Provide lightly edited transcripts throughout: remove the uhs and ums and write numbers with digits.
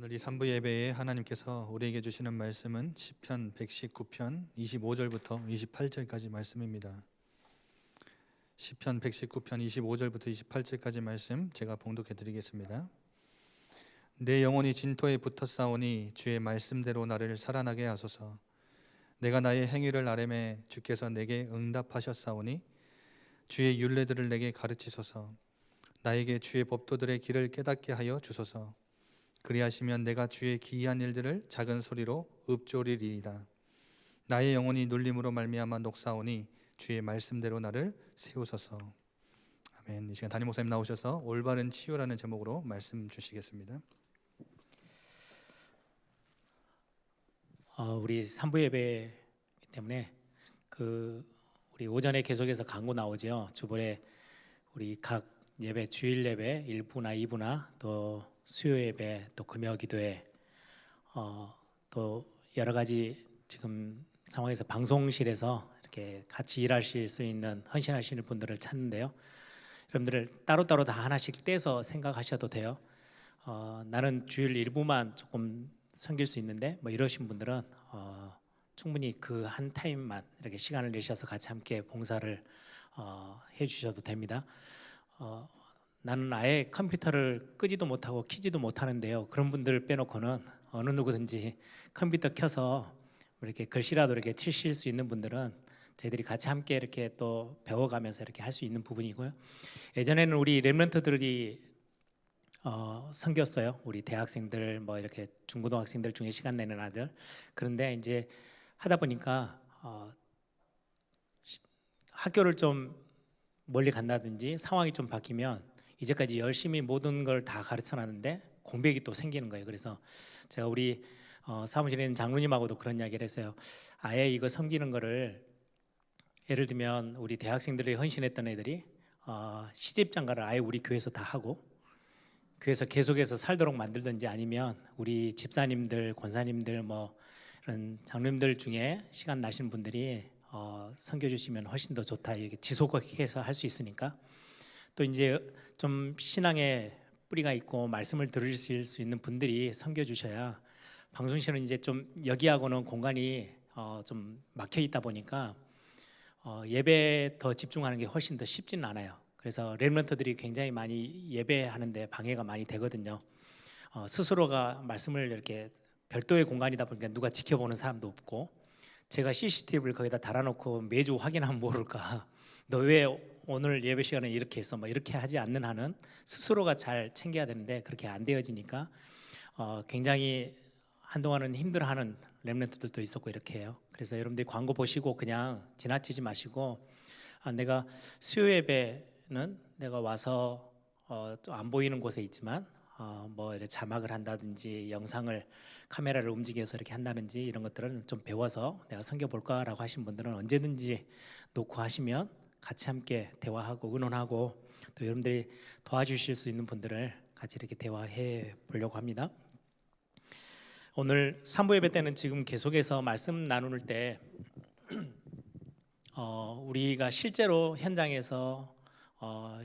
오늘 이 3부 예배에 하나님께서 우리에게 주시는 말씀은 시편 119편 25절부터 28절까지 말씀입니다. 시편 119편 25절부터 28절까지 말씀 제가 봉독해 드리겠습니다. 내 영혼이 진토에 붙어 싸우니 주의 말씀대로 나를 살아나게 하소서. 내가 나의 행위를 아뢰매 주께서 내게 응답하셨사오니 주의 율례들을 내게 가르치소서. 나에게 주의 법도들의 길을 깨닫게 하여 주소서. 그리하시면 내가 주의 기이한 일들을 작은 소리로 읊조리리이다. 나의 영혼이 눌림으로 말미암아 녹사오니 주의 말씀대로 나를 세우소서. 아멘. 이 시간 담임 목사님 나오셔서 올바른 치유라는 제목으로 말씀 주시겠습니다. 우리 3부 예배 때문에 우리 오전에 계속해서 광고 나오죠. 주보에 우리 각 예배, 주일 예배 1부나 2부나 또 수요 예배, 또 금요 기도회, 또 여러 가지 지금 상황에서 방송실에서 이렇게 같이 일하실 수 있는 헌신하시는 분들을 찾는데요. 여러분들 따로따로 다 하나씩 떼서 생각하셔도 돼요. 나는 주일 1부만 조금 섬길 수 있는데 뭐 이러신 분들은 충분히 그 한 타임만 이렇게 시간을 내셔서 같이 함께 봉사를 해주셔도 됩니다. 나는 아예 컴퓨터를 끄지도 못하고 키지도 못하는데요. 그런 분들 빼놓고는 어느 누구든지 컴퓨터 켜서 이렇게 글씨라도 이렇게 치실 수 있는 분들은 저희들이 같이 함께 이렇게 또 배워가면서 이렇게 할 수 있는 부분이고요. 예전에는 우리 렘넌트들이 섬겼어요. 우리 대학생들 뭐 이렇게 중고등학생들 중에 시간 내는 아들. 그런데 이제 하다 보니까 학교를 좀 멀리 간다든지 상황이 좀 바뀌면 이제까지 열심히 모든 걸 다 가르쳐놨는데 공백이 또 생기는 거예요. 그래서 제가 우리 사무실에 있는 장로님하고도 그런 이야기를 했어요. 아예 이거 섬기는 거를 예를 들면 우리 대학생들이 헌신했던 애들이 시집장가를 아예 우리 교회에서 다 하고 교회에서 계속해서 살도록 만들든지 아니면 우리 집사님들, 권사님들 뭐 이런 장로님들 중에 시간 나신 분들이 섬겨주시면 훨씬 더 좋다. 이게 지속해서 할 수 있으니까. 또 이제 좀 신앙에 뿌리가 있고 말씀을 들으실 수 있는 분들이 섬겨주셔야 방송실은 이제 좀 여기하고는 공간이 좀 막혀 있다 보니까 예배에 더 집중하는 게 훨씬 더 쉽지는 않아요. 그래서 렘넌트들이 굉장히 많이 예배하는데 방해가 많이 되거든요. 스스로가 말씀을 이렇게 별도의 공간이다 보니까 누가 지켜보는 사람도 없고 제가 CCTV를 거기다 달아놓고 매주 확인하면 모를까 너 왜 오늘 예배 시간에 이렇게 했어? 뭐 이렇게 하지 않는 한은 스스로가 잘 챙겨야 되는데 그렇게 안 되어지니까 굉장히 한동안은 힘들어하는 렘넌트들도 있었고 이렇게 해요. 그래서 여러분들이 광고 보시고 그냥 지나치지 마시고 내가 수요 예배는 내가 와서 좀 안 보이는 곳에 있지만 뭐 이렇게 자막을 한다든지 영상을 카메라를 움직여서 이렇게 한다든지 이런 것들은 좀 배워서 내가 섬겨볼까라고 하신 분들은 언제든지 놓고 하시면 같이 함께 대화하고 의논하고 또 여러분들이 도와주실 수 있는 분들을 같이 이렇게 대화해 보려고 합니다. 오늘 3부 예배 때는 지금 계속해서 말씀 나눌 때 우리가 실제로 현장에서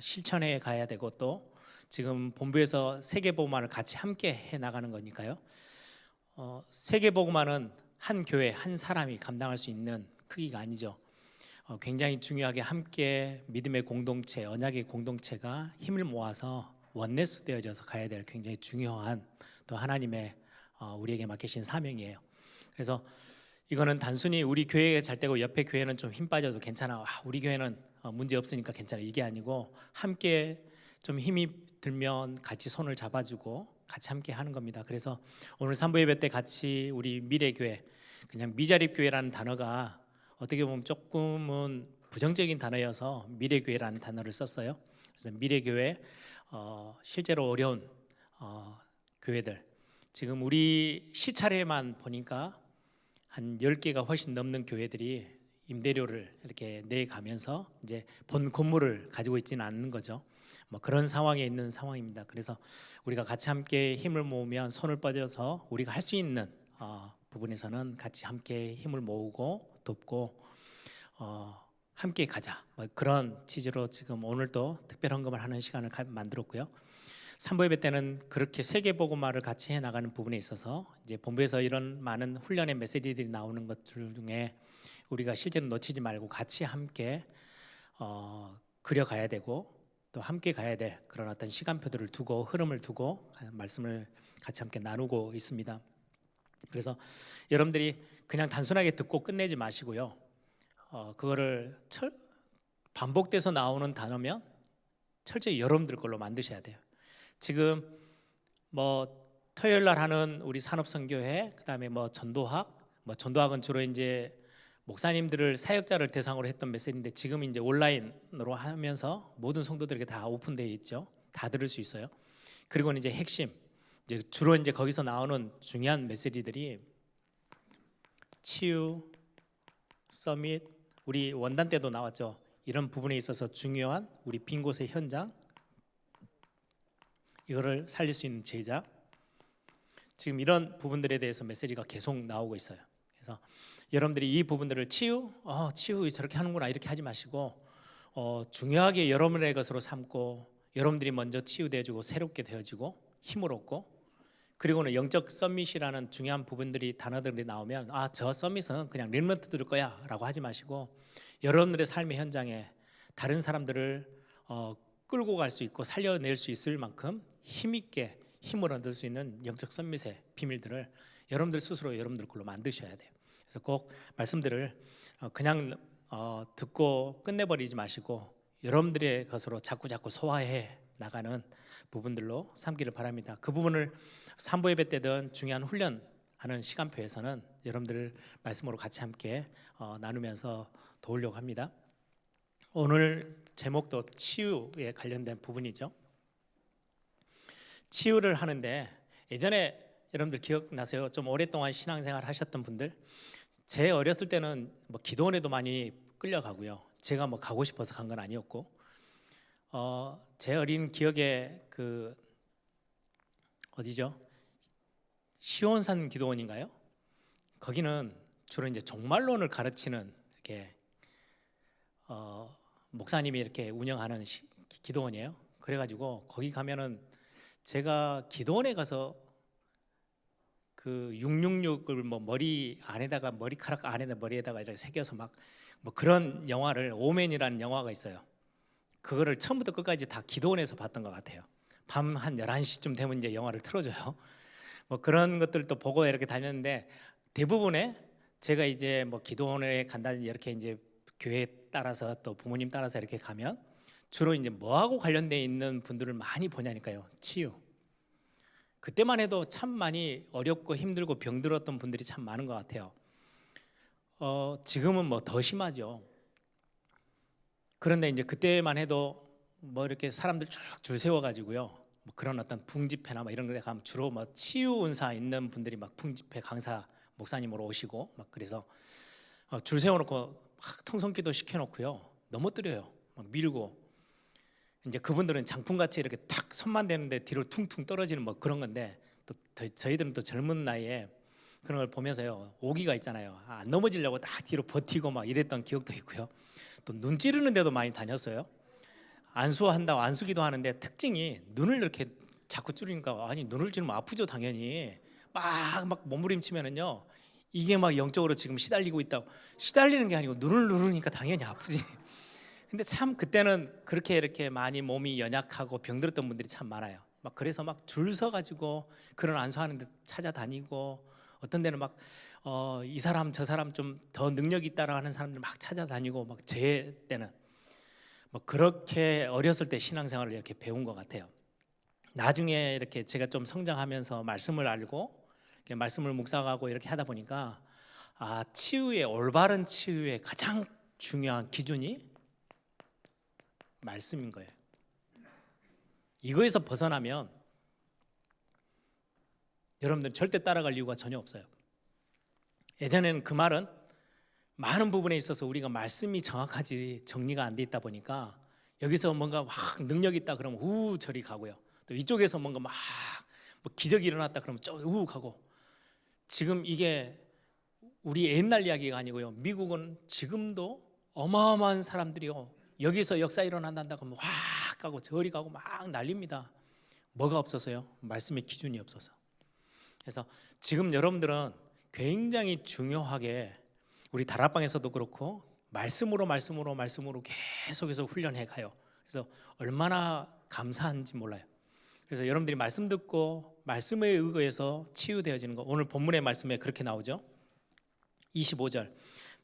실천해 가야 되고 또 지금 본부에서 세계복음화를 같이 함께 해 나가는 거니까요. 세계복음화는 한 교회 한 사람이 감당할 수 있는 크기가 아니죠. 굉장히 중요하게 함께 믿음의 공동체, 언약의 공동체가 힘을 모아서 원네스 되어져서 가야 될 굉장히 중요한 또 하나님의 우리에게 맡기신 사명이에요. 그래서 이거는 단순히 우리 교회가 잘 되고 옆에 교회는 좀 힘 빠져도 괜찮아. 우리 교회는 문제 없으니까 괜찮아. 이게 아니고 함께 좀 힘이 들면 같이 손을 잡아주고 같이 함께 하는 겁니다. 그래서 오늘 3부 예배 때 같이 우리 미래교회, 그냥 미자립교회라는 단어가 어떻게 보면 조금은 부정적인 단어여서 미래교회라는 단어를 썼어요. 그래서 미래교회 실제로 어려운 교회들 지금 우리 시차례만 보니까 한 10개가 훨씬 넘는 교회들이 임대료를 이렇게 내가면서 이제 본 건물을 가지고 있지는 않는 거죠. 뭐 그런 상황에 있는 상황입니다. 그래서 우리가 같이 함께 힘을 모으면 손을 뻗어서 우리가 할 수 있는 부분에서는 같이 함께 힘을 모으고 돕고 함께 가자. 뭐 그런 취지로 지금 오늘도 특별 헌금을 하는 시간을 만들었고요. 3부 예배 때는 그렇게 세계 복음화를 같이 해 나가는 부분에 있어서 이제 본부에서 이런 많은 훈련의 메시지들이 나오는 것들 중에 우리가 실제로 놓치지 말고 같이 함께 그려가야 되고 또 함께 가야 될 그런 어떤 시간표들을 두고 흐름을 두고 말씀을 같이 함께 나누고 있습니다. 그래서 여러분들이 그냥 단순하게 듣고 끝내지 마시고요. 그거를 반복돼서 나오는 단어면 철저히 여러분들 걸로 만드셔야 돼요. 지금 뭐 토요일 날 하는 우리 산업선교회, 그다음에 뭐 전도학은 주로 이제 목사님들을 사역자를 대상으로 했던 메시지인데 지금 이제 온라인으로 하면서 모든 성도들에게 다 오픈되어 있죠. 다 들을 수 있어요. 그리고 이제 핵심, 이제 주로 이제 거기서 나오는 중요한 메시지들이 치유, 서밋, 우리 원단 때도 나왔죠. 이런 부분에 있어서 중요한 우리 빈 곳의 현장, 이거를 살릴 수 있는 제자, 지금 이런 부분들에 대해서 메시지가 계속 나오고 있어요. 그래서 여러분들이 이 부분들을 치유 저렇게 하는구나 이렇게 하지 마시고 중요하게 여러분의 것으로 삼고 여러분들이 먼저 치유되어지고 새롭게 되어지고 힘을 얻고, 그리고는 영적 서밋이라는 중요한 부분들이 단어들이 나오면 저 서밋은 그냥 렘넌트 들 거야 라고 하지 마시고 여러분들의 삶의 현장에 다른 사람들을 끌고 갈 수 있고 살려낼 수 있을 만큼 힘있게 힘을 얻을 수 있는 영적 서밋의 비밀들을 여러분들 스스로 여러분들 걸로 만드셔야 돼요. 그래서 꼭 말씀들을 그냥 듣고 끝내버리지 마시고 여러분들의 것으로 자꾸 소화해 나가는 부분들로 삼기를 바랍니다. 그 부분을 3부 예배 때든 중요한 훈련하는 시간표에서는 여러분들 말씀으로 같이 함께 나누면서 도우려고 합니다. 오늘 제목도 치유에 관련된 부분이죠. 치유를 하는데 예전에 여러분들 기억나세요? 좀 오랫동안 신앙생활 하셨던 분들, 제 어렸을 때는 뭐 기도원에도 많이 끌려가고요. 제가 뭐 가고 싶어서 간 건 아니었고, 제 어린 기억에 그 어디죠? 시온산 기도원인가요? 거기는 주로 이제 종말론을 가르치는 이렇게 목사님이 이렇게 운영하는 기도원이에요. 그래가지고 거기 가면은 제가 기도원에 가서 그 666을 뭐 머리 안에다가 머리카락 안에다 머리에다가 이렇게 새겨서 막 뭐 그런 영화를, 오맨이라는 영화가 있어요. 그거를 처음부터 끝까지 다 기도원에서 봤던 것 같아요. 밤 한 11시쯤 되면 이제 영화를 틀어줘요. 뭐 그런 것들도 보고 이렇게 다녔는데 대부분의 제가 이제 뭐 기도원에 간다든지 이렇게 이제 교회 따라서 또 부모님 따라서 이렇게 가면 주로 이제 뭐하고 관련돼 있는 분들을 많이 보냐니까요. 치유. 그때만 해도 참 많이 어렵고 힘들고 병들었던 분들이 참 많은 것 같아요. 지금은 뭐 더 심하죠. 그런데 이제 그때만 해도 뭐 이렇게 사람들 쭉 줄 세워가지고요. 뭐 그런 어떤 풍집회나 뭐 이런 데 가면 주로 뭐 치유 은사 있는 분들이 막 풍집회 강사 목사님으로 오시고 막 그래서 줄 세워놓고 막 통성기도 시켜놓고요. 넘어뜨려요. 막 밀고. 이제 그분들은 장풍같이 이렇게 탁 손만 대는데 뒤로 퉁퉁 떨어지는 뭐 그런 건데, 또 저희들은 또 젊은 나이에 그런 걸 보면서요, 오기가 있잖아요. 안 넘어지려고 딱 뒤로 버티고 막 이랬던 기억도 있고요. 또 눈 찌르는 데도 많이 다녔어요. 안수한다고 안수기도 하는데 특징이 눈을 이렇게 자꾸 찌르니까, 아니 눈을 찌르면 아프죠 당연히. 막 몸부림치면은요, 이게 막 영적으로 지금 시달리고 있다고. 시달리는 게 아니고 눈을 누르니까 당연히 아프지. 근데 참 그때는 그렇게 이렇게 많이 몸이 연약하고 병들었던 분들이 참 많아요. 막 그래서 막 줄 서 가지고 그런 안수하는 데 찾아다니고, 어떤 데는 막 이 사람 저 사람 좀 더 능력 있다라 하는 사람들 막 찾아다니고, 막 제 때는 뭐 그렇게 어렸을 때 신앙생활을 이렇게 배운 것 같아요. 나중에 이렇게 제가 좀 성장하면서 말씀을 알고 이렇게 말씀을 묵상하고 이렇게 하다 보니까 치유의, 올바른 치유의 가장 중요한 기준이 말씀인 거예요. 이거에서 벗어나면 여러분들 절대 따라갈 이유가 전혀 없어요. 예전에는 그 말은 많은 부분에 있어서 우리가 말씀이 정확하지 정리가 안 돼 있다 보니까 여기서 뭔가 막 능력 있다 그러면 저리 가고요. 또 이쪽에서 뭔가 막 뭐 기적이 일어났다 그러면 가고. 지금 이게 우리 옛날 이야기가 아니고요. 미국은 지금도 어마어마한 사람들이요, 여기서 역사 일어난다고 하면 확 가고 저리 가고 막 난립니다. 뭐가 없어서요? 말씀의 기준이 없어서. 그래서 지금 여러분들은 굉장히 중요하게 우리 다락방에서도 그렇고 말씀으로 계속해서 훈련해 가요. 그래서 얼마나 감사한지 몰라요. 그래서 여러분들이 말씀 듣고 말씀에 의거해서 치유되어지는 거, 오늘 본문의 말씀에 그렇게 나오죠. 25절,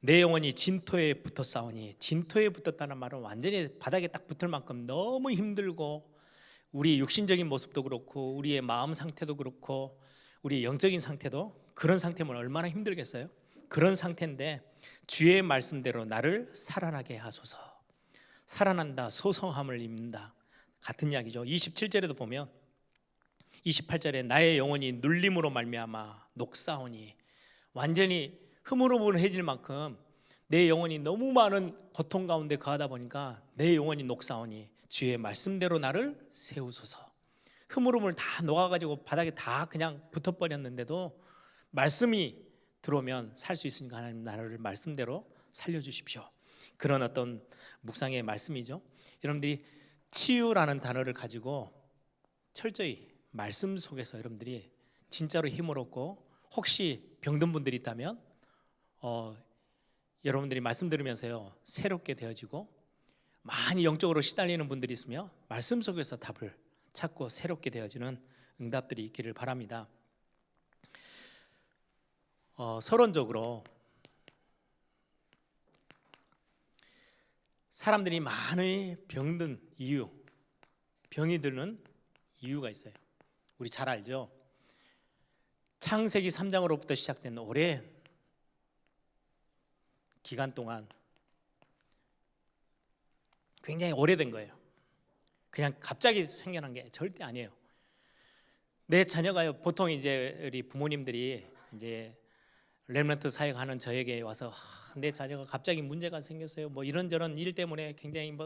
내 영혼이 진토에 붙어 싸우니, 진토에 붙었다는 말은 완전히 바닥에 딱 붙을 만큼 너무 힘들고, 우리 육신적인 모습도 그렇고 우리의 마음 상태도 그렇고 우리 영적인 상태도, 그런 상태면 얼마나 힘들겠어요. 그런 상태인데 주의 말씀대로 나를 살아나게 하소서. 살아난다, 소성함을 입는다, 같은 이야기죠. 27절에도 보면 28절에 나의 영혼이 눌림으로 말미암아 녹사오니, 완전히 흐물흐물해질 만큼 내 영혼이 너무 많은 고통 가운데 거하다 보니까 내 영혼이 녹사오니 주의 말씀대로 나를 세우소서. 흐물흐물 다 녹아가지고 바닥에 다 그냥 붙어버렸는데도 말씀이 들어오면 살 수 있으니까 하나님 나를 말씀대로 살려주십시오. 그런 어떤 묵상의 말씀이죠. 여러분들이 치유라는 단어를 가지고 철저히 말씀 속에서 여러분들이 진짜로 힘을 얻고, 혹시 병든 분들이 있다면 여러분들이 말씀 들으면서요 새롭게 되어지고, 많이 영적으로 시달리는 분들이 있으면 말씀 속에서 답을 찾고 새롭게 되어지는 응답들이 있기를 바랍니다. 서론적으로 사람들이 많이 병든 이유, 병이 드는 이유가 있어요. 우리 잘 알죠? 창세기 3장으로부터 시작된 오랜 기간 동안 굉장히 오래된 거예요. 그냥 갑자기 생겨난 게 절대 아니에요. 내 자녀가요, 보통 이제 우리 부모님들이 이제 렘넌트 사역하는 저에게 와서 내 자녀가 갑자기 문제가 생겼어요. 뭐 이런저런 일 때문에 굉장히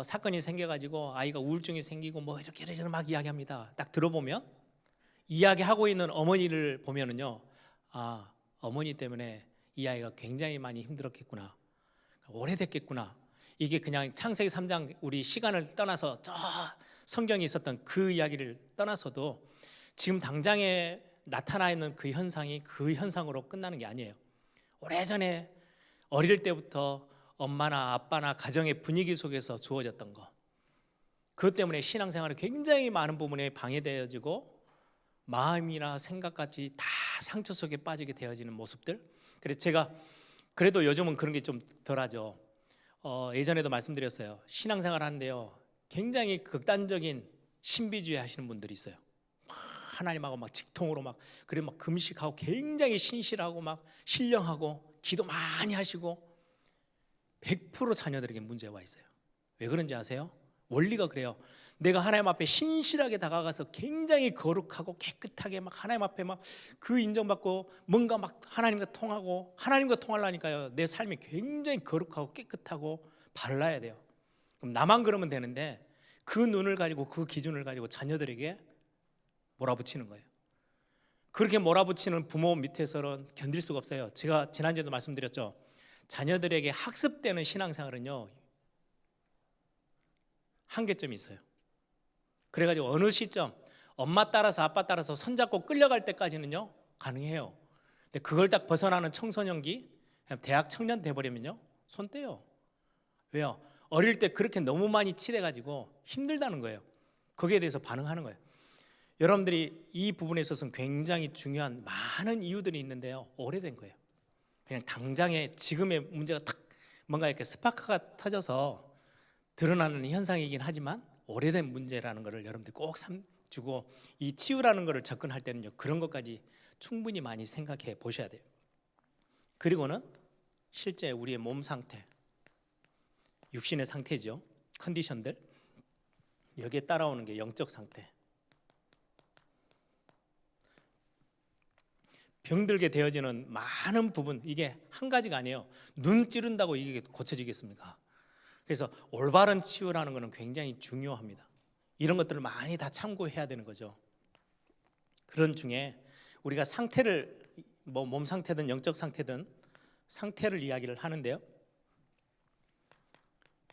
사건이 생겨가지고 아이가 우울증이 생기고 뭐 이렇게 막 이야기합니다. 딱 들어보면 이야기하고 있는 어머니를 보면은요, 아, 어머니 때문에 이 아이가 굉장히 많이 힘들었겠구나, 오래됐겠구나. 이게 그냥 창세기 3장 우리 시간을 떠나서 저 성경에 있었던 그 이야기를 떠나서도 지금 당장에 나타나 있는 그 현상이 그 현상으로 끝나는 게 아니에요. 오래전에 어릴 때부터 엄마나 아빠나 가정의 분위기 속에서 주어졌던 거, 그것 때문에 신앙생활이 굉장히 많은 부분에 방해되어지고 마음이나 생각까지 다 상처 속에 빠지게 되어지는 모습들. 그래서 제가 그래도 요즘은 그런 게 좀 덜하죠. 예전에도 말씀드렸어요. 신앙생활 하는데요 굉장히 극단적인 신비주의 하시는 분들이 있어요. 하나님하고 막 직통으로 막 그래 막 금식하고 굉장히 신실하고 막 신령하고 기도 많이 하시고 100% 자녀들에게 문제가 와 있어요. 왜 그런지 아세요? 원리가 그래요. 내가 하나님 앞에 신실하게 다가가서 굉장히 거룩하고 깨끗하게 막 하나님 앞에 막 그 인정받고 뭔가 막 하나님과 통하고, 하나님과 통하려니까요 내 삶이 굉장히 거룩하고 깨끗하고 발라야 돼요. 그럼 나만 그러면 되는데 그 눈을 가지고 그 기준을 가지고 자녀들에게 몰아붙이는 거예요. 그렇게 몰아붙이는 부모 밑에서는 견딜 수가 없어요. 제가 지난주에도 말씀드렸죠. 자녀들에게 학습되는 신앙생활은요 한계점이 있어요. 그래가지고 어느 시점 엄마 따라서 아빠 따라서 손잡고 끌려갈 때까지는요 가능해요. 근데 그걸 딱 벗어나는 청소년기, 대학 청년 돼버리면요 손 떼요. 왜요? 어릴 때 그렇게 너무 많이 치대가지고 힘들다는 거예요. 거기에 대해서 반응하는 거예요. 여러분들이 이 부분에 있어서는 굉장히 중요한 많은 이유들이 있는데요 오래된 거예요. 그냥 당장에 지금의 문제가 탁 뭔가 이렇게 스파크가 터져서 드러나는 현상이긴 하지만 오래된 문제라는 것을 여러분들이 꼭 삼주고, 이 치유라는 것을 접근할 때는요 그런 것까지 충분히 많이 생각해 보셔야 돼요. 그리고는 실제 우리의 몸 상태, 육신의 상태죠. 컨디션들, 여기에 따라오는 게 영적 상태. 병들게 되어지는 많은 부분, 이게 한 가지가 아니에요. 눈 찌른다고 이게 고쳐지겠습니까? 그래서 올바른 치유라는 것은 굉장히 중요합니다. 이런 것들을 많이 다 참고해야 되는 거죠. 그런 중에 우리가 상태를, 몸 상태든 영적 상태든 상태를 이야기를 하는데요,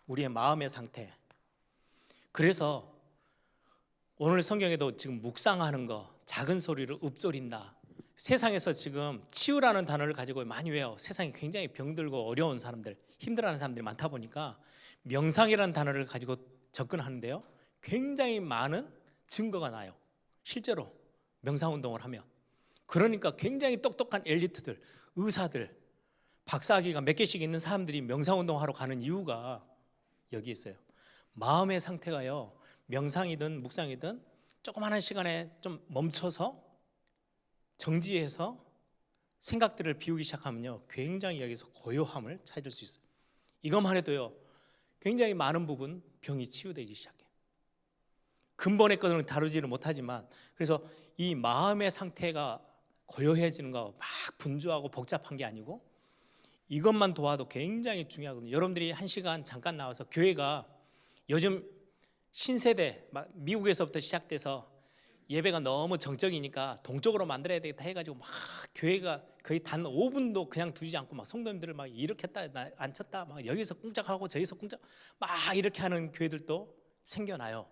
우리의 마음의 상태. 그래서 오늘 성경에도 지금 묵상하는 거, 작은 소리로 읊조린다. 세상에서 지금 치유라는 단어를 가지고 많이 외워. 세상에 굉장히 병들고 어려운 사람들, 힘들어하는 사람들이 많다 보니까 명상이라는 단어를 가지고 접근하는데요, 굉장히 많은 증거가 나요. 실제로 명상 운동을 하면. 그러니까 굉장히 똑똑한 엘리트들, 의사들, 박사학위가 몇 개씩 있는 사람들이 명상 운동하러 가는 이유가 여기 있어요. 마음의 상태가요, 명상이든 묵상이든 조그마한 시간에 좀 멈춰서 정지해서 생각들을 비우기 시작하면요, 굉장히 여기서 고요함을 찾을 수 있어요. 이것만 해도요, 굉장히 많은 부분 병이 치유되기 시작해요. 근본의 것은 다루지를 못하지만, 그래서 이 마음의 상태가 고요해지는 거 막 분주하고 복잡한 게 아니고 이것만 도와도 굉장히 중요하거든요. 여러분들이 한 시간 잠깐 나와서, 교회가 요즘 신세대, 미국에서부터 시작돼서 예배가 너무 정적이니까 동적으로 만들어야 되겠다 해가지고 막 교회가 거의 단 5분도 그냥 두지 않고 막 성도님들을 막 이렇게 했다 앉혔다 막 여기서 꿍짝하고 저기서 꿍짝 막 이렇게 하는 교회들도 생겨나요.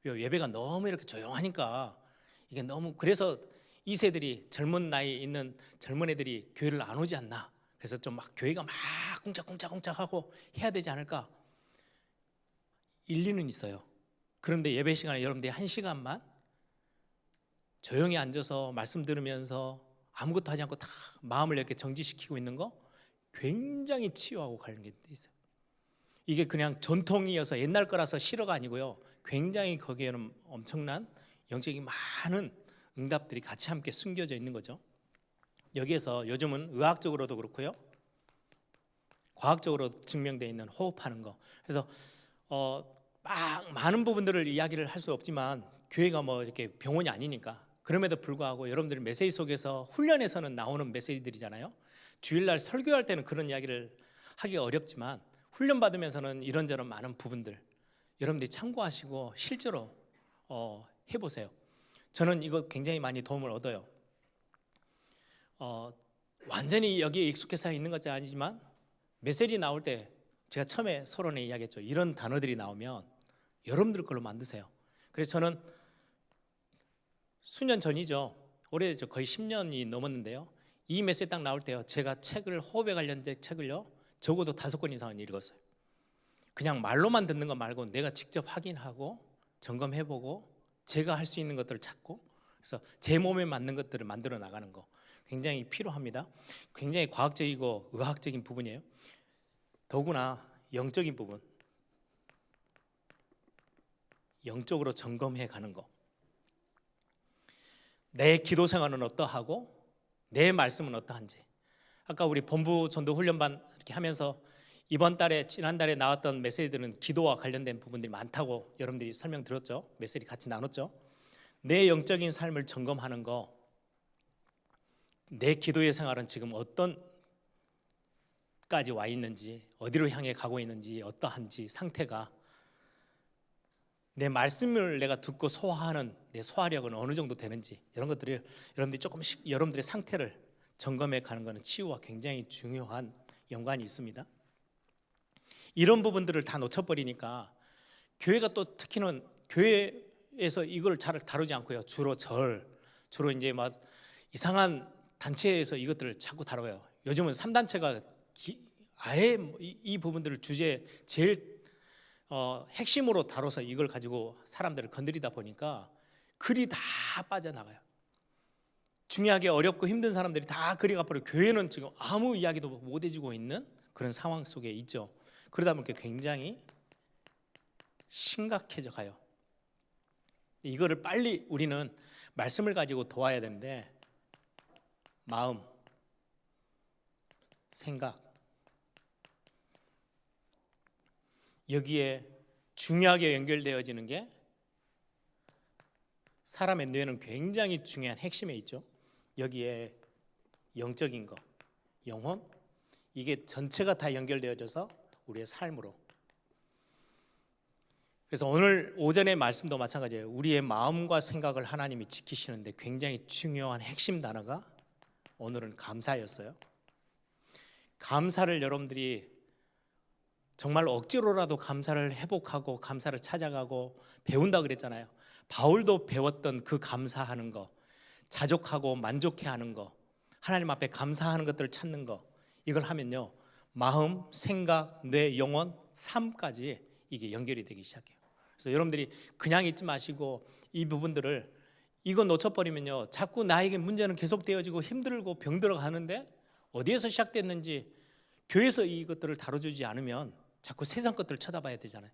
예배가 너무 이렇게 조용하니까 이게 너무, 그래서 2세들이 젊은 나이에 있는 젊은 애들이 교회를 안 오지 않나. 그래서 좀 막 교회가 막 꿍짝꿍짝하고 해야 되지 않을까. 일리는 있어요. 그런데 예배 시간에 여러분들이 한 시간만 조용히 앉아서 말씀 들으면서 아무것도 하지 않고 다 마음을 이렇게 정지시키고 있는 거 굉장히 치유하고 관련돼 있어요. 이게 그냥 전통이어서 옛날 거라서 싫어가 아니고요, 굉장히 거기에는 엄청난 영적인 많은 응답들이 같이 함께 숨겨져 있는 거죠. 여기에서 요즘은 의학적으로도 그렇고요, 과학적으로 증명되어 있는 호흡하는 거. 그래서 많은 부분들을 이야기를 할 수 없지만 교회가 뭐 이렇게 병원이 아니니까, 그럼에도 불구하고 여러분들이 메시지 속에서 훈련에서는 나오는 메시지들이잖아요. 주일날 설교할 때는 그런 이야기를 하기가 어렵지만 훈련 받으면서는 이런저런 많은 부분들 여러분들이 참고하시고 실제로 해보세요. 저는 이거 굉장히 많이 도움을 얻어요. 완전히 여기에 익숙해서 있는 것이 아니지만 메시지 나올 때 제가 처음에 서론에 이야기했죠. 이런 단어들이 나오면 여러분들 걸로 만드세요. 그래서 저는 수년 전이죠, 오래됐죠, 거의 10년이 넘었는데요, 이 메시지 딱 나올 때요, 제가 책을, 호흡에 관련된 책을요 적어도 5권 이상은 읽었어요. 그냥 말로만 듣는 거 말고 내가 직접 확인하고 점검해보고 제가 할 수 있는 것들을 찾고, 그래서 제 몸에 맞는 것들을 만들어 나가는 거 굉장히 필요합니다. 굉장히 과학적이고 의학적인 부분이에요. 더구나 영적인 부분, 영적으로 점검해 가는 거. 내 기도 생활은 어떠하고 내 말씀은 어떠한지. 아까 우리 본부 전도 훈련반 이렇게 하면서 이번 달에, 지난달에 나왔던 메시지들은 기도와 관련된 부분들이 많다고 여러분들이 설명 들었죠. 메시지 같이 나눴죠. 내 영적인 삶을 점검하는 거, 내 기도의 생활은 지금 어떤 까지 와 있는지, 어디로 향해 가고 있는지, 어떠한지 상태가, 내 말씀을 내가 듣고 소화하는 내 소화력은 어느 정도 되는지, 이런 것들을 여러분들이 조금씩 여러분들의 상태를 점검해 가는 것은 치유와 굉장히 중요한 연관이 있습니다. 이런 부분들을 다 놓쳐버리니까 교회가 또 특히는 교회에서 이걸 잘 다루지 않고요, 주로 이제 막 이상한 단체에서 이것들을 자꾸 다뤄요. 요즘은 3단체가 아예 이 부분들을 주제 제일 핵심으로 다뤄서 이걸 가지고 사람들을 건드리다 보니까 글이 다 빠져나가요. 중요하게 어렵고 힘든 사람들이 다 글이 가버려. 교회는 지금 아무 이야기도 못 해주고 있는 그런 상황 속에 있죠. 그러다 보니까 굉장히 심각해져 가요. 이거를 빨리 우리는 말씀을 가지고 도와야 되는데, 마음, 생각, 여기에 중요하게 연결되어지는 게 사람의 뇌는 굉장히 중요한 핵심에 있죠. 여기에 영적인 것, 영혼, 이게 전체가 다 연결되어져서 우리의 삶으로. 그래서 오늘 오전의 말씀도 마찬가지예요. 우리의 마음과 생각을 하나님이 지키시는데 굉장히 중요한 핵심 단어가 오늘은 감사였어요. 감사를 여러분들이 정말 억지로라도 감사를 회복하고 감사를 찾아가고 배운다 그랬잖아요. 바울도 배웠던 그 감사하는 거, 자족하고 만족해하는 거, 하나님 앞에 감사하는 것들을 찾는 거, 이걸 하면요 마음, 생각, 뇌, 영혼, 삶까지 이게 연결이 되기 시작해요. 그래서 여러분들이 그냥 잊지 마시고 이 부분들을 이거 놓쳐버리면요 자꾸 나에게 문제는 계속되어지고 힘들고 병들어 가는데 어디에서 시작됐는지 교회에서 이것들을 다뤄주지 않으면 자꾸 세상 것들을 쳐다봐야 되잖아요.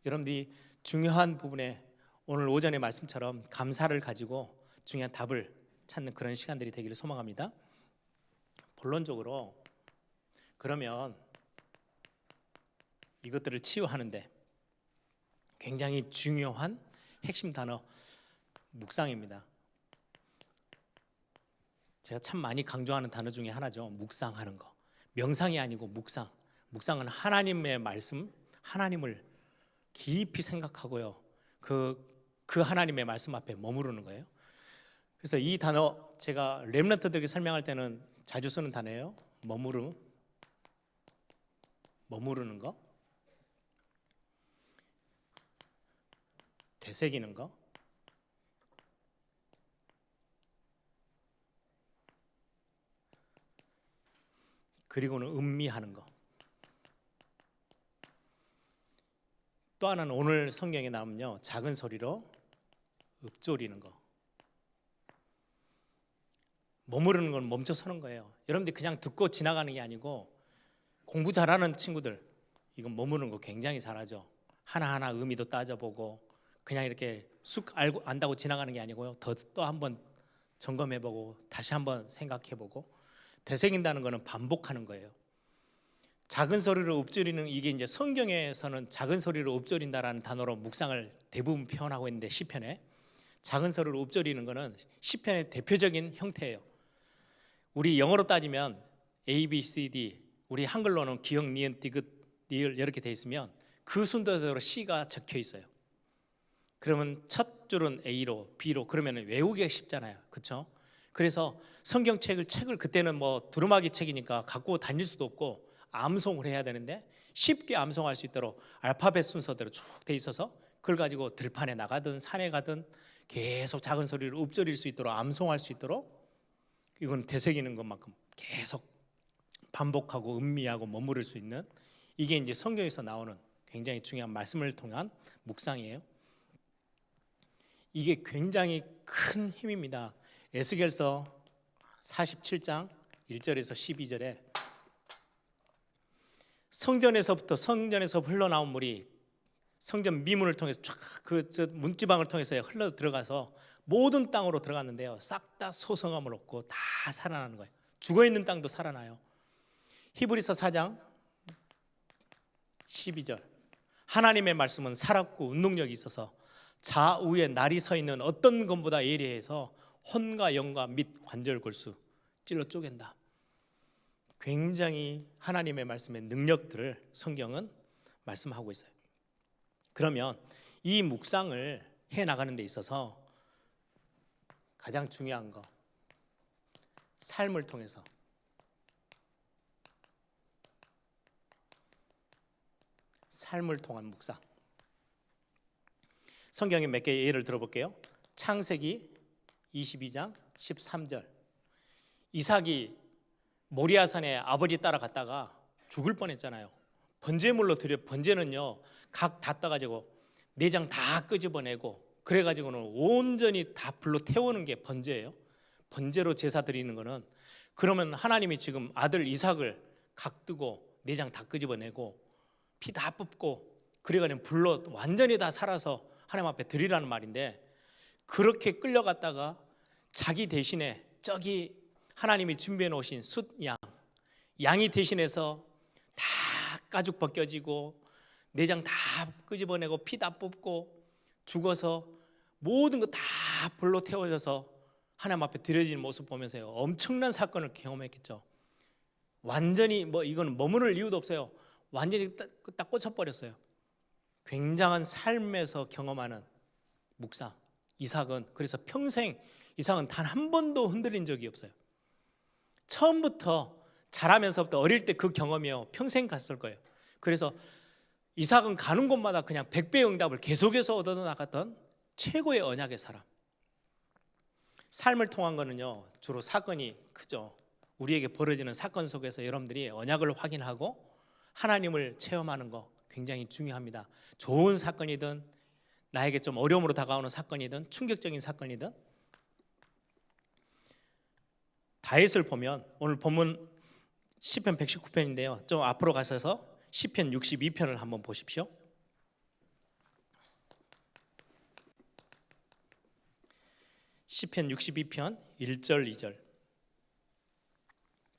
여러분들이 중요한 부분에 오늘 오전의 말씀처럼 감사를 가지고 중요한 답을 찾는 그런 시간들이 되기를 소망합니다. 본론적으로 그러면 이것들을 치유하는데 굉장히 중요한 핵심 단어 묵상입니다. 제가 참 많이 강조하는 단어 중에 하나죠. 묵상하는 거. 명상이 아니고 묵상. 묵상은 하나님의 말씀, 하나님을 깊이 생각하고요. 그 하나님의 말씀 앞에 머무르는 거예요. 그래서 이 단어 제가 렘넌트들에게 설명할 때는 자주 쓰는 단어예요. 머무르는 거, 되새기는 거, 그리고는 음미하는 거. 또 하나는 오늘 성경에 나오면요 작은 소리로 읊조리는 거. 머무르는 건 멈춰서는 거예요. 여러분들 그냥 듣고 지나가는 게 아니고 공부 잘하는 친구들 이건 머무르는 거 굉장히 잘하죠. 하나하나 의미도 따져보고 그냥 이렇게 쑥 알고 안다고 지나가는 게 아니고요. 또 한번 점검해보고 다시 한번 생각해보고 되새긴다는 거는 반복하는 거예요. 작은 소리로 읊조리는 이게 이제 성경에서는 작은 소리로 읊조린다라는 단어로 묵상을 대부분 표현하고 있는데 시편에 작은 소리로 읊조리는 거는 시편의 대표적인 형태예요. 우리 영어로 따지면 A, B, C, D 우리 한글로는 기역, 니은, 디귿, 리을 이렇게 돼 있으면 그 순서대로 C가 적혀 있어요. 그러면 첫 줄은 A로 B로 그러면 외우기가 쉽잖아요. 그렇죠? 그래서 책을 그때는 뭐 두루마기 책이니까 갖고 다닐 수도 없고 암송을 해야 되는데 쉽게 암송할 수 있도록 알파벳 순서대로 쭉 돼 있어서 그걸 가지고 들판에 나가든 산에 가든 계속 작은 소리로 읊조릴 수 있도록 암송할 수 있도록 이건 되새기는 것만큼 계속 반복하고 음미하고 머무를 수 있는 이게 이제 성경에서 나오는 굉장히 중요한 말씀을 통한 묵상이에요. 이게 굉장히 큰 힘입니다. 에스겔서 47장 1절에서 12절에 성전에서 흘러나온 물이 성전 미문을 통해서 쫙 그 문지방을 통해서 흘러 들어가서 모든 땅으로 들어갔는데요. 싹 다 소성함을 얻고 다 살아나는 거예요. 죽어 있는 땅도 살아나요. 히브리서 4장 12절 하나님의 말씀은 살았고 운동력이 있어서 좌우에 날이 서 있는 어떤 것보다 예리해서 혼과 영과 및 관절 골수 찔러 쪼갠다. 굉장히 하나님의 말씀의 능력들을 성경은 말씀하고 있어요. 그러면 이 묵상을 해나가는 데 있어서 가장 중요한 거 삶을 통해서 삶을 통한 묵상. 성경에 몇 개의 예를 들어볼게요. 창세기 22장 13절 이삭이 모리아산에 아버지 따라갔다가 죽을 뻔했잖아요. 번제는요 각 다 따가지고 내장 다 끄집어내고 그래가지고는 온전히 다 불로 태우는 게 번제예요. 번제로 제사 드리는 거는 그러면 하나님이 지금 아들 이삭을 각 뜨고 내장 다 끄집어내고 피 다 뽑고 그래가지고 불로 완전히 다 살아서 하나님 앞에 드리라는 말인데 그렇게 끌려갔다가 자기 대신에 저기 하나님이 준비해 놓으신 숫양 양이 대신해서 다 가죽 벗겨지고 내장 다 끄집어내고 피 다 뽑고 죽어서 모든 거 다 불로 태워져서 하나님 앞에 드려지는 모습 보면서요 엄청난 사건을 경험했겠죠. 완전히 뭐 이건 머무를 이유도 없어요. 완전히 딱 꽂혀버렸어요. 굉장한 삶에서 경험하는 묵상. 이삭은 그래서 평생 이삭은 단 한 번도 흔들린 적이 없어요. 처음부터 자라면서부터 어릴 때 그 경험이요 평생 갔을 거예요. 그래서 이삭은 가는 곳마다 그냥 100배 응답을 계속해서 얻어나갔던 최고의 언약의 사람. 삶을 통한 거는요, 주로 사건이 크죠. 우리에게 벌어지는 사건 속에서 여러분들이 언약을 확인하고 하나님을 체험하는 거 굉장히 중요합니다. 좋은 사건이든 나에게 좀 어려움으로 다가오는 사건이든 충격적인 사건이든. 다윗을 보면 오늘 본문 시편 119편인데요. 좀 앞으로 가셔서 시편 62편을 한번 보십시오. 시편 62편 1절 2절.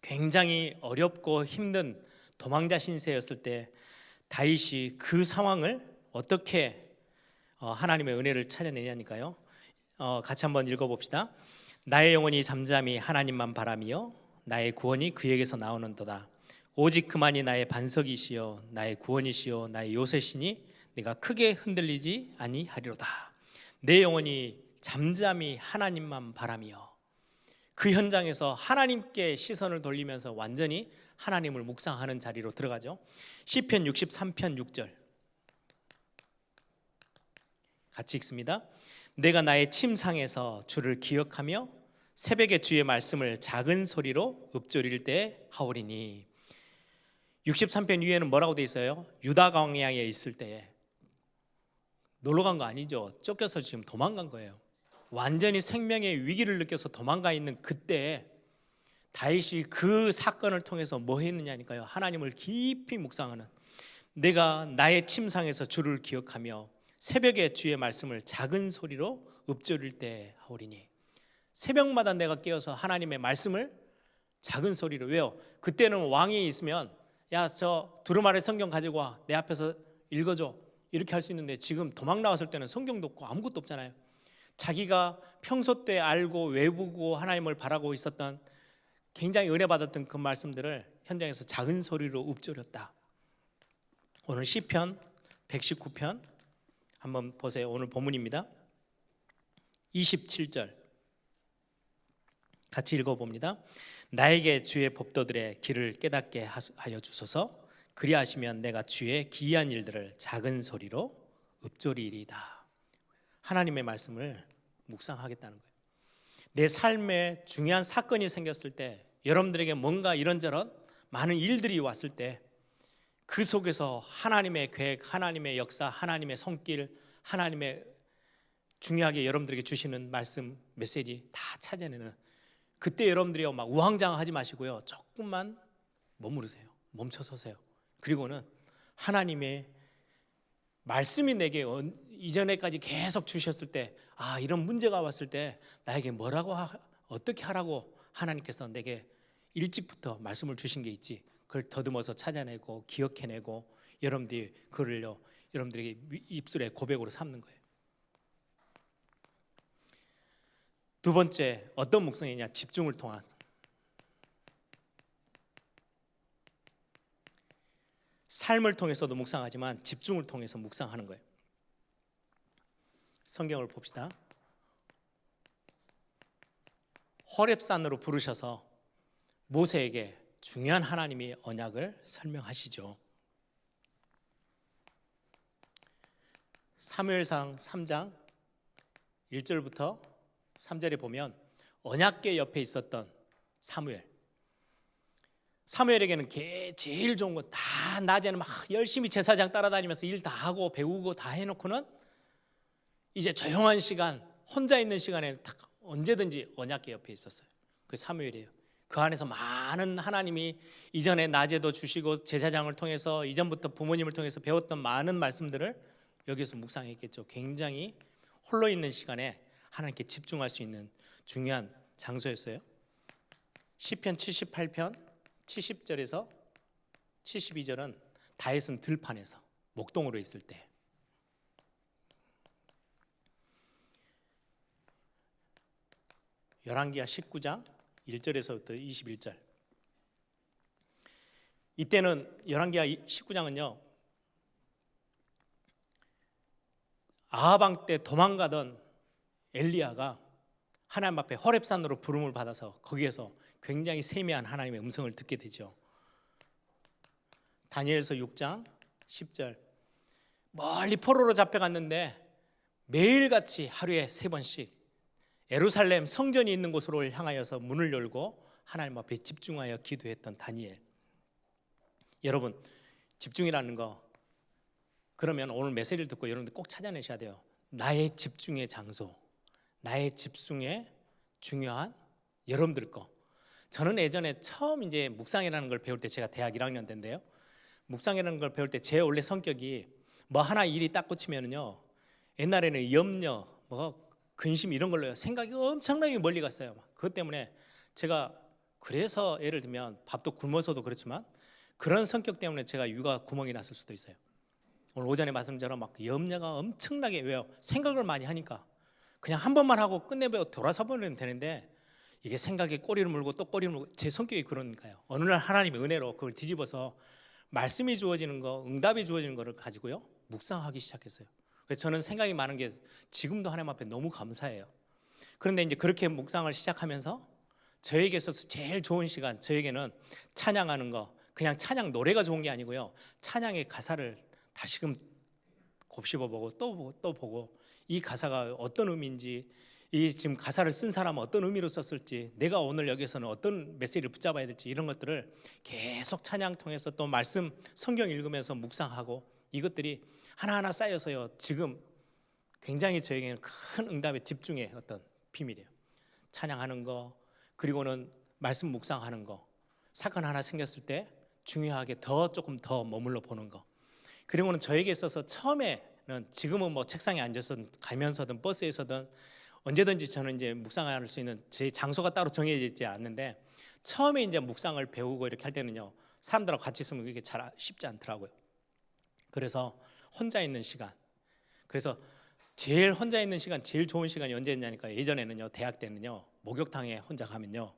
굉장히 어렵고 힘든 도망자 신세였을 때 다윗이 그 상황을 어떻게 하나님의 은혜를 찾아내냐니까요. 같이 한번 읽어봅시다. 나의 영혼이 잠잠히 하나님만 바라며 나의 구원이 그에게서 나오는도다. 오직 그만이 나의 반석이시요 나의 구원이시요 나의 요새시니 내가 크게 흔들리지 아니하리로다. 내 영혼이 잠잠히 하나님만 바라며. 그 현장에서 하나님께 시선을 돌리면서 완전히 하나님을 묵상하는 자리로 들어가죠. 시편 63편 6절 같이 읽습니다. 내가 나의 침상에서 주를 기억하며 새벽에 주의 말씀을 작은 소리로 읊조릴 때 하오리니. 63편 위에는 뭐라고 돼 있어요? 유다 광야에 있을 때. 놀러 간 거 아니죠. 쫓겨서 지금 도망간 거예요. 완전히 생명의 위기를 느껴서 도망가 있는 그때 다윗이 그 사건을 통해서 뭐 했느냐니까요. 하나님을 깊이 묵상하는. 내가 나의 침상에서 주를 기억하며 새벽에 주의 말씀을 작은 소리로 읊조릴 때 하오리니. 새벽마다 내가 깨어서 하나님의 말씀을 작은 소리로. 왜요? 그때는 왕이 있으면 야, 저 두루마리 성경 가지고 와, 내 앞에서 읽어줘, 이렇게 할 수 있는데 지금 도망 나왔을 때는 성경도 없고 아무것도 없잖아요. 자기가 평소 때 알고 외우고 하나님을 바라고 있었던, 굉장히 은혜 받았던 그 말씀들을 현장에서 작은 소리로 읊조렸다. 오늘 시편 119편 한번 보세요. 오늘 본문입니다. 27절 같이 읽어봅니다. 나에게 주의 법도들의 길을 깨닫게 하여 주소서. 그리하시면 내가 주의 기이한 일들을 작은 소리로 읊조리리이다. 하나님의 말씀을 묵상하겠다는 거예요. 내 삶에 중요한 사건이 생겼을 때, 여러분들에게 뭔가 이런저런 많은 일들이 왔을 때 그 속에서 하나님의 계획, 하나님의 역사, 하나님의 손길, 하나님의 중요하게 여러분들에게 주시는 말씀, 메시지 다 찾아내는, 그때 여러분들이 막 우왕좌왕하지 마시고요, 조금만 머무르세요. 멈춰 서세요. 그리고는 하나님의 말씀이 내게 이전에까지 계속 주셨을 때, 아, 이런 문제가 왔을 때 나에게 뭐라고 어떻게 하라고 하나님께서 내게 일찍부터 말씀을 주신 게 있지, 그걸 더듬어서 찾아내고 기억해내고 여러분들이 그걸요 여러분들에게 입술에 고백으로 삼는 거예요. 두 번째, 어떤 묵상이냐? 집중을 통한. 삶을 통해서도 묵상하지만 집중을 통해서 묵상하는 거예요. 성경을 봅시다. 호렙산으로 부르셔서 모세에게 중요한 하나님의 언약을 설명하시죠. 사무엘상 3장 1절부터 3절에 보면 언약궤 옆에 있었던 사무엘에게는 제일 좋은 거 다, 낮에는 막 열심히 제사장 따라다니면서 일 다 하고 배우고 다 해놓고는 이제 조용한 시간, 혼자 있는 시간에 딱 언제든지 언약궤 옆에 있었어요. 그 사무엘이에요. 그 안에서 많은 하나님이 이전에 낮에도 주시고 제사장을 통해서 이전부터 부모님을 통해서 배웠던 많은 말씀들을 여기서 묵상했겠죠. 굉장히 홀로 있는 시간에 하나님께 집중할 수 있는 중요한 장소였어요. 시편 78편 70절에서 72절은 다윗은 들판에서 목동으로 있을 때, 열왕기하 19장 1절에서부터 21절. 이때는 열왕기하 19장은요 아합 왕 때 도망가던 엘리야가 하나님 앞에 호렙산으로 부름을 받아서 거기에서 굉장히 세미한 하나님의 음성을 듣게 되죠. 다니엘서 6장 10절. 멀리 포로로 잡혀갔는데 매일같이 하루에 3번씩 예루살렘 성전이 있는 곳으로 향하여서 문을 열고 하나님 앞에 집중하여 기도했던 다니엘. 여러분, 집중이라는 거, 그러면 오늘 메시지를 듣고 여러분들 꼭 찾아내셔야 돼요. 나의 집중의 장소, 나의 집중의 중요한 여러분들 거. 저는 예전에 처음 이제 묵상이라는 걸 배울 때, 제가 대학 1학년 때인데요, 묵상이라는 걸 배울 때 제 원래 성격이 뭐 하나 일이 딱 꽂히면은요, 옛날에는 염려, 뭐 근심 이런 걸로요 생각이 엄청나게 멀리 갔어요. 그것 때문에 제가, 그래서 예를 들면 밥도 굶어서도 그렇지만 그런 성격 때문에 제가 육아 구멍이 났을 수도 있어요. 오늘 오전에 말씀처럼 막 염려가 엄청나게, 왜요? 생각을 많이 하니까 그냥 한 번만 하고 끝내고 돌아서 버리면 되는데, 이게 생각에 꼬리를 물고 또 꼬리를 물고, 제 성격이 그러니까요. 어느 날 하나님의 은혜로 그걸 뒤집어서 말씀이 주어지는 거, 응답이 주어지는 거를 가지고요 묵상하기 시작했어요. 그래서 저는 생각이 많은 게 지금도 하나님 앞에 너무 감사해요. 그런데 이제 그렇게 묵상을 시작하면서 저에게 있어서 제일 좋은 시간, 저에게는 찬양하는 거, 그냥 찬양 노래가 좋은 게 아니고요, 찬양의 가사를 다시금 곱씹어보고 또 보고, 이 가사가 어떤 의미인지, 이 지금 가사를 쓴 사람은 어떤 의미로 썼을지, 내가 오늘 여기서는 어떤 메시지를 붙잡아야 될지, 이런 것들을 계속 찬양 통해서 또 말씀 성경 읽으면서 묵상하고, 이것들이 하나하나 쌓여서요 지금 굉장히 저에게는 큰 응답의 집중의 어떤 비밀이에요. 찬양하는 거, 그리고는 말씀 묵상하는 거, 사건 하나 생겼을 때 중요하게 조금 더 머물러 보는 거, 그리고는 저에게 있어서 처음에는, 지금은 뭐 책상에 앉아서 가면서든 버스에서든 언제든지 저는 이제 묵상할 수 있는 제 장소가 따로 정해져 있지 않는데, 처음에 이제 묵상을 배우고 이렇게 할 때는요 사람들하고 같이 있으면 그게 잘 쉽지 않더라고요. 그래서 혼자 있는 시간, 그래서 제일 혼자 있는 시간, 제일 좋은 시간이 언제였냐니까, 예전에는요 대학 때는요 목욕탕에 혼자 가면요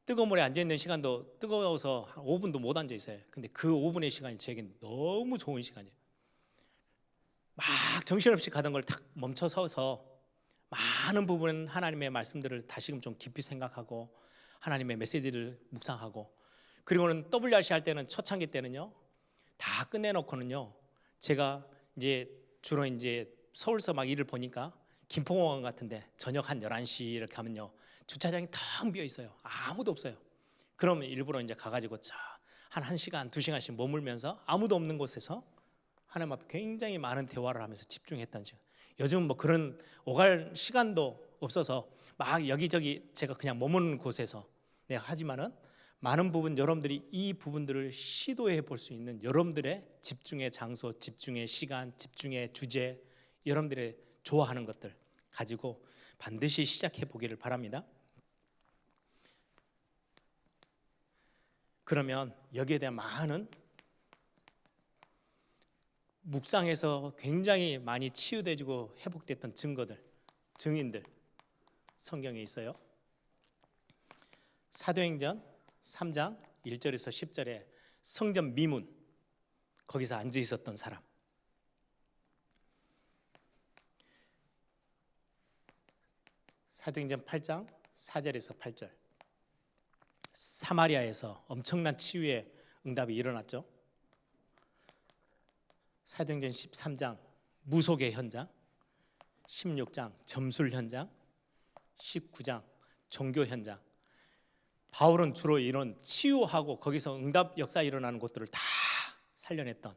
뜨거운 물에 앉아 있는 시간도 뜨거워서 한 5분도 못 앉아 있어요. 근데 그 5분의 시간이 제겐 너무 좋은 시간이에요. 막 정신없이 가던 걸 탁 멈춰서서 많은 부분 하나님의 말씀들을 다시금 좀 깊이 생각하고, 하나님의 메시지를 묵상하고, 그리고는 WRC 할 때는 초창기 때는요 다 끝내놓고는요, 제가 이제 주로 이제 서울서 막 일을 보니까 김포공항 같은데 저녁 한 11시 이렇게 하면요 주차장이 텅 비어 있어요. 아무도 없어요. 그러면 일부러 이제 가가지고 한 1시간, 2시간씩 머물면서 아무도 없는 곳에서 하나님 앞에 굉장히 많은 대화를 하면서 집중했던 시간. 요즘 뭐 그런 오갈 시간도 없어서 막 여기저기 제가 그냥 머무는 곳에서 내가 하지만은, 많은 부분 여러분들이 이 부분들을 시도해 볼 수 있는 여러분들의 집중의 장소, 집중의 시간, 집중의 주제, 여러분들의 좋아하는 것들 가지고 반드시 시작해 보기를 바랍니다. 그러면 여기에 대한 많은 묵상에서 굉장히 많이 치유되고 회복됐던 증거들, 증인들 성경에 있어요. 사도행전 3장 1절에서 10절에 성전 미문, 거기서 앉아 있었던 사람, 사도행전 8장 4절에서 8절, 사마리아에서 엄청난 치유의 응답이 일어났죠. 사도행전 13장 무속의 현장, 16장 점술 현장, 19장 종교 현장. 바울은 주로 이런 치유하고 거기서 응답 역사 일어나는 곳들을 다 살려냈던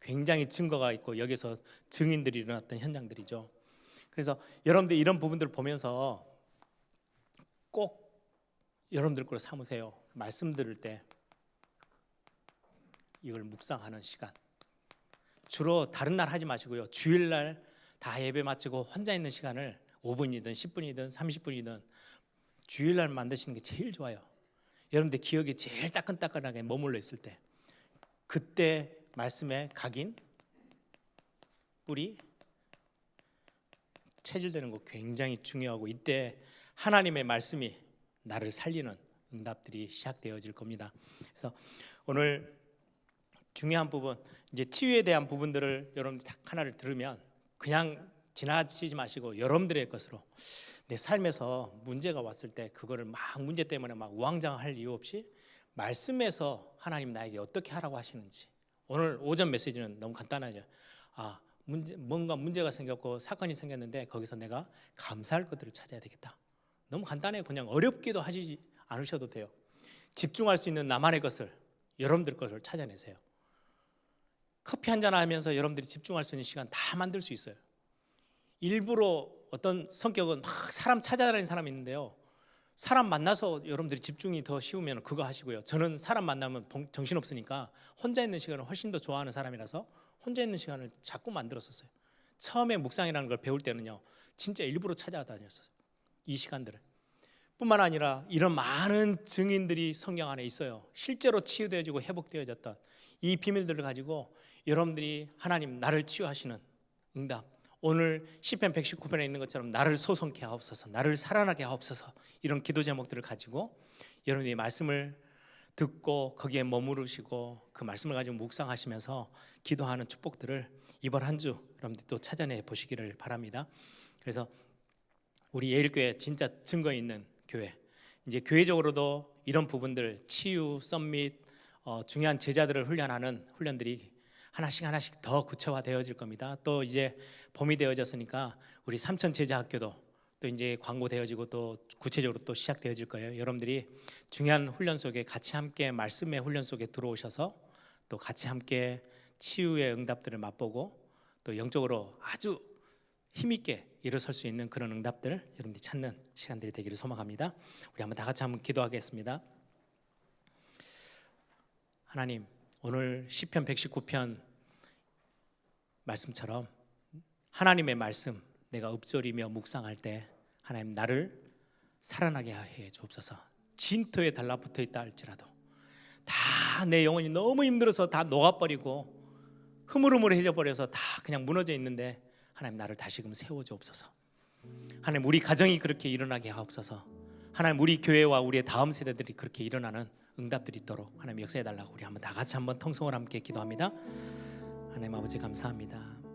굉장히 증거가 있고, 여기서 증인들이 일어났던 현장들이죠. 그래서 여러분들 이런 부분들을 보면서 꼭 여러분들 걸 삼으세요. 말씀 들을 때 이걸 묵상하는 시간, 주로 다른 날 하지 마시고요, 주일날 다 예배 마치고 혼자 있는 시간을 5분이든 10분이든 30분이든 주일날 만드시는 게 제일 좋아요. 여러분들 기억이 제일 따끈따끈하게 머물러 있을 때, 그때 말씀에 각인, 뿌리, 체질되는 거 굉장히 중요하고, 이때 하나님의 말씀이 나를 살리는 응답들이 시작되어질 겁니다. 그래서 오늘 중요한 부분, 이제 치유에 대한 부분들을 여러분들 딱 하나를 들으면 그냥 지나치지 마시고, 여러분들의 것으로 내 삶에서 문제가 왔을 때 그거를 막 문제 때문에 막 우왕좌왕할 이유 없이 말씀에서 하나님 나에게 어떻게 하라고 하시는지. 오늘 오전 메시지는 너무 간단하죠. 뭔가 문제가 생겼고 사건이 생겼는데 거기서 내가 감사할 것들을 찾아야 되겠다. 너무 간단해요. 그냥 어렵게도 하지 않으셔도 돼요. 집중할 수 있는 나만의 것을, 여러분들 것을 찾아내세요. 커피 한잔 하면서 여러분들이 집중할 수 있는 시간 다 만들 수 있어요. 일부러 어떤 성격은 막 사람 찾아다니는 사람이 있는데요, 사람 만나서 여러분들이 집중이 더 쉬우면 그거 하시고요. 저는 사람 만나면 정신없으니까 혼자 있는 시간을 훨씬 더 좋아하는 사람이라서 혼자 있는 시간을 자꾸 만들었었어요. 처음에 묵상이라는 걸 배울 때는요, 진짜 일부러 찾아다녔었어요. 이 시간들을. 뿐만 아니라 이런 많은 증인들이 성경 안에 있어요. 실제로 치유되어지고 회복되어졌던 이 비밀들을 가지고 여러분들이 하나님 나를 치유하시는 응답, 오늘 시편 119편에 있는 것처럼 나를 소성케 하옵소서, 나를 살아나게 하옵소서, 이런 기도 제목들을 가지고 여러분이 말씀을 듣고 거기에 머무르시고 그 말씀을 가지고 묵상하시면서 기도하는 축복들을 이번 한 주 여러분들이 또 찾아내 보시기를 바랍니다. 그래서 우리 예일교회 진짜 증거 있는 교회, 이제 교회적으로도 이런 부분들, 치유, 썸밋, 중요한 제자들을 훈련하는 훈련들이 하나씩 더 구체화되어질 겁니다. 또 이제 봄이 되어졌으니까 우리 삼천 제자학교도 또 이제 광고되어지고 또 구체적으로 또 시작되어질 거예요. 여러분들이 중요한 훈련 속에 같이 함께 말씀의 훈련 속에 들어오셔서 또 같이 함께 치유의 응답들을 맛보고 또 영적으로 아주 힘있게 일어설 수 있는 그런 응답들 여러분들이 찾는 시간들이 되기를 소망합니다. 우리 한번 다 같이 한번 기도하겠습니다. 하나님, 오늘 시편 119편 말씀처럼 하나님의 말씀 내가 읊조리며 묵상할 때 하나님 나를 살아나게 해 주옵소서. 진토에 달라붙어 있다 할지라도 다 내 영혼이 너무 힘들어서 다 녹아버리고 흐물흐물해져 버려서 다 그냥 무너져 있는데 하나님 나를 다시금 세워 주옵소서. 하나님 우리 가정이 그렇게 일어나게 하옵소서. 하나님 우리 교회와 우리의 다음 세대들이 그렇게 일어나는 응답들이 있도록 하나님 역사해 달라고 우리 한번 다 같이 한번 통성을 함께 기도합니다. 하나님 아버지 감사합니다.